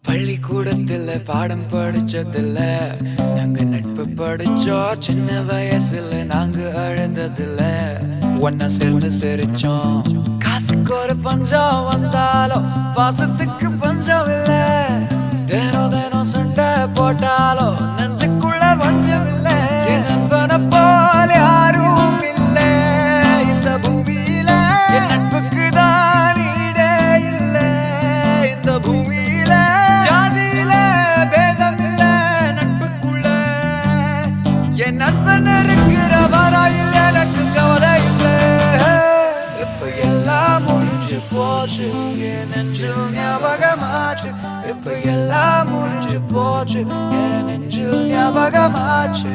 பள்ளிக்கூடத்துல பாடம் படிச்சதில்ல, நாங்க நட்பு படிச்சோம். சின்ன வயசுல நாங்க அழுந்ததில்ல, ஒன்னா சேர்ந்து சிரிச்சோம். காசுக்கு ஒரு பஞ்சம் வந்தாலும் பாசத்துக்கு பஞ்சம் இல்ல. தினம் தினம் சண்டை போட்டாலும் நெஞ்சுக்குள்ள பஞ்சம் இல்ல. என் நண்பனை போல யாரும் இல்ல இந்த பூமியில. என் நட்புக்கு தான் ஈடே இல்ல இந்த பூமியில. ஜாதியில பேதம் இல்ல நட்புக்குள்ள. என் நண்பன் இருக்கிற வரையில் எனக்கு கவலை இல்ல. இப்ப எல்லாம் முடிஞ்சு போச்சு, என் நெஞ்சில் ஞாபகமாச்சு. இப்ப எல்லாம் முடிஞ்சு போச்சு, என் நெஞ்சில் ஞாபகமாச்சு.